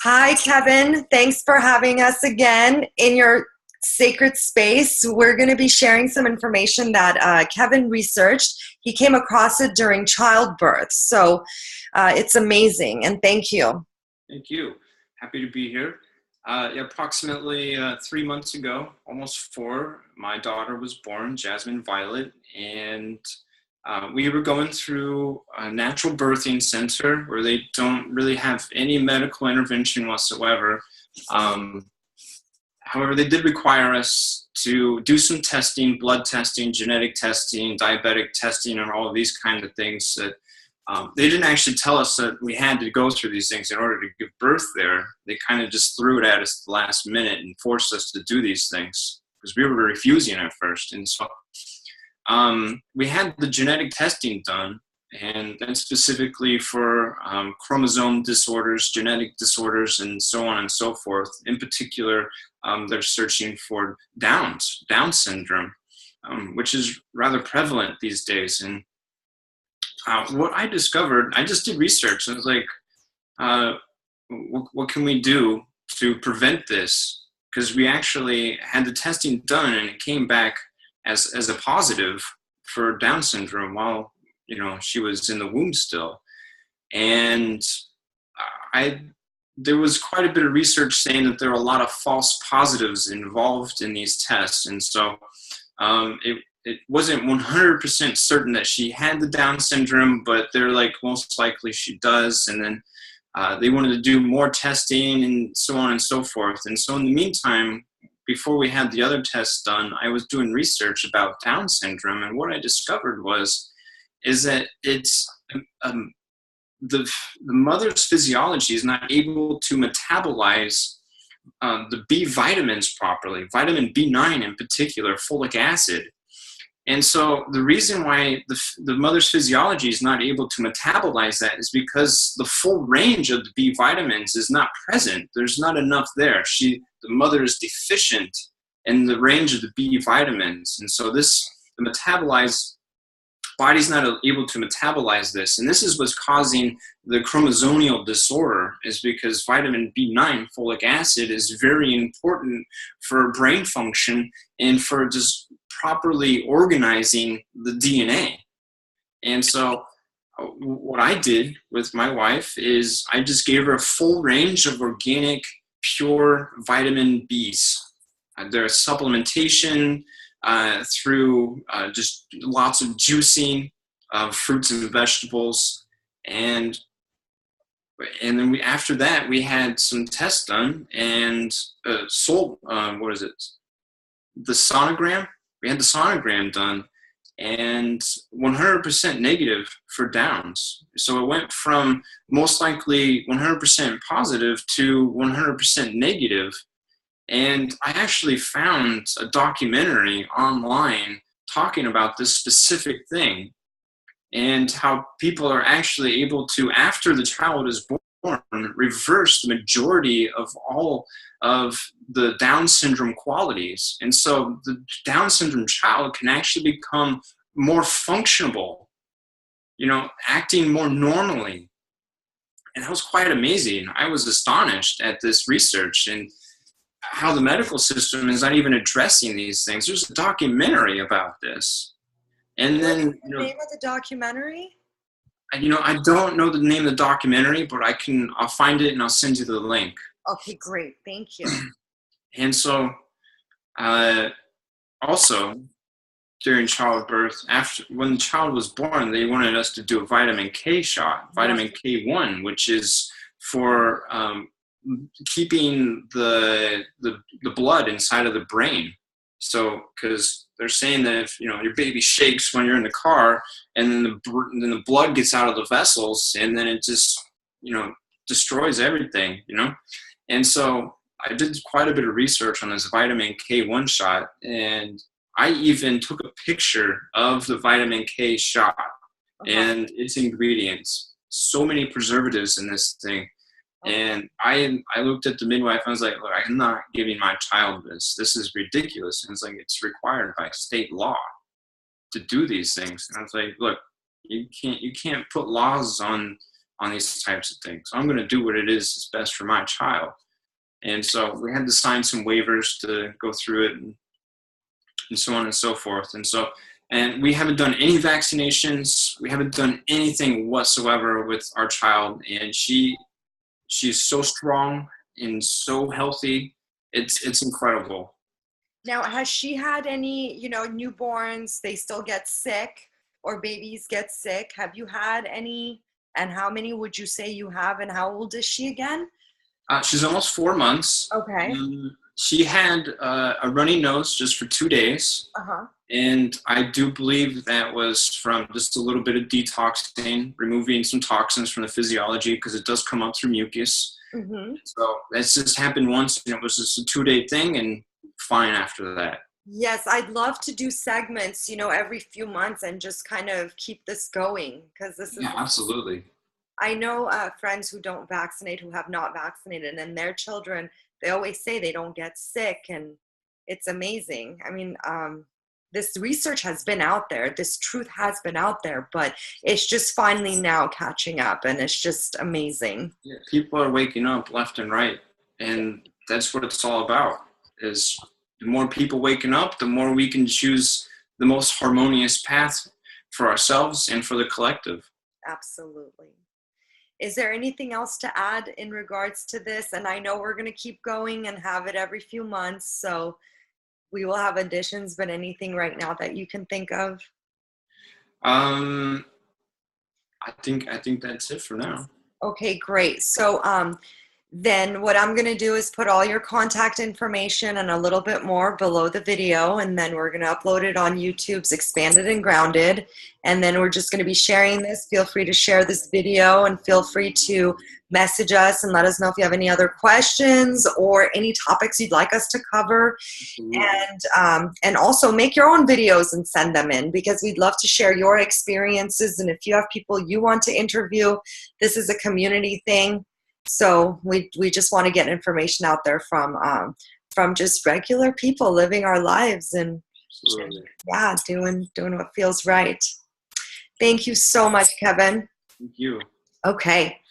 Hi, Kevin. Thanks for having us again in your sacred space. We're going to be sharing some information that Kevin researched. He came across it during childbirth. So it's amazing. And thank you. Thank you. Happy to be here. Approximately 3 months ago, almost four, my daughter was born, Jasmine Violet, and we were going through a natural birthing center where they don't really have any medical intervention whatsoever. Um, However, they did require us to do some testing, blood testing, genetic testing, diabetic testing, and all of these kinds of things that they didn't actually tell us that we had to go through these things in order to give birth there. They kind of just threw it at us at the last minute and forced us to do these things because we were refusing at first. And so we had the genetic testing done, and that's specifically for chromosome disorders, genetic disorders, and so on and so forth. In particular, they're searching for Down syndrome, which is rather prevalent these days. And what I discovered, I just did research. I was like, what can we do to prevent this? Because we actually had the testing done, and it came back as a positive for Down syndrome while she was in the womb still. And there was quite a bit of research saying that there are a lot of false positives involved in these tests, and so it wasn't 100% certain that she had the Down syndrome, but they're like, most likely she does. And then they wanted to do more testing and so on and so forth. And so in the meantime, before we had the other tests done, I was doing research about Down syndrome. And what I discovered is that it's the mother's physiology is not able to metabolize the B vitamins properly, vitamin B9 in particular, folic acid. And so the reason why the mother's physiology is not able to metabolize that is because the full range of the B vitamins is not present. There's not enough there. The mother is deficient in the range of the B vitamins. And so the body's not able to metabolize this. And this is what's causing the chromosomal disorder, is because vitamin B9, folic acid, is very important for brain function and for just properly organizing the DNA. And so what I did with my wife is I just gave her a full range of organic, pure vitamin Bs. There's supplementation through just lots of juicing of fruits and vegetables. And then after that, we had some tests done and the sonogram. We had the sonogram done, and 100% negative for Downs. So it went from most likely 100% positive to 100% negative. And I actually found a documentary online talking about this specific thing and how people are actually able to, after the child is born, reverse the majority of all of the Down syndrome qualities. And so the Down syndrome child can actually become more functionable, acting more normally. And that was quite amazing. I was astonished at this research and how the medical system is not even addressing these things. There's a documentary about this. And then What's the name of the documentary? I don't know the name of the documentary, but I'll find it and I'll send you the link. Okay, great. Thank you. And so also during childbirth, when the child was born, they wanted us to do a vitamin K shot, vitamin K1, which is for keeping the blood inside of the brain. So, because they're saying that if your baby shakes when you're in the car, and then the blood gets out of the vessels, and then it just destroys everything. And so I did quite a bit of research on this vitamin K1 shot, and I even took a picture of the vitamin K shot and its ingredients. So many preservatives in this thing. And I looked at the midwife. I was like, look, I'm not giving my child this. This is ridiculous. And it's like, it's required by state law to do these things. And I was like, look, you can't put laws on on these types of things. I'm going to do what it is best for my child. And so we had to sign some waivers to go through it, and so on and so forth. And we haven't done any vaccinations. We haven't done anything whatsoever with our child. And she's so strong and so healthy. It's incredible. Now, has she had any, newborns, they still get sick, or babies get sick? Have you had any, and how many would you say you have, and how old is she again? She's almost 4 months. Okay. She had a runny nose just for 2 days. Uh-huh. And I do believe that was from just a little bit of detoxing, removing some toxins from the physiology, because it does come up through mucus. Mm-hmm. So that's just happened once, and it was just a 2-day thing, and fine after that. Yes, I'd love to do segments, every few months and just kind of keep this going, because this is. Yeah, absolutely. I know friends who don't vaccinate, who have not vaccinated, and their children, they always say they don't get sick, and it's amazing. I mean, this research has been out there, this truth has been out there, but it's just finally now catching up, and it's just amazing. Yeah, people are waking up left and right, and that's what it's all about, is the more people waking up, the more we can choose the most harmonious path for ourselves and for the collective. Absolutely. Is there anything else to add in regards to this? And I know we're going to keep going and have it every few months, so we will have additions, but anything right now that you can think of? I think that's it for now. Okay, great. So then what I'm going to do is put all your contact information and a little bit more below the video, and then we're going to upload it on YouTube's Expanded and Grounded, and then we're just going to be sharing this. Feel free to share this video, and feel free to message us and let us know if you have any other questions or any topics you'd like us to cover. And also make your own videos and send them in, because we'd love to share your experiences. And if you have people you want to interview, this is a community thing. So we just want to get information out there from just regular people living our lives, and yeah, doing what feels right. Thank you so much, Kevin. Thank you. Okay.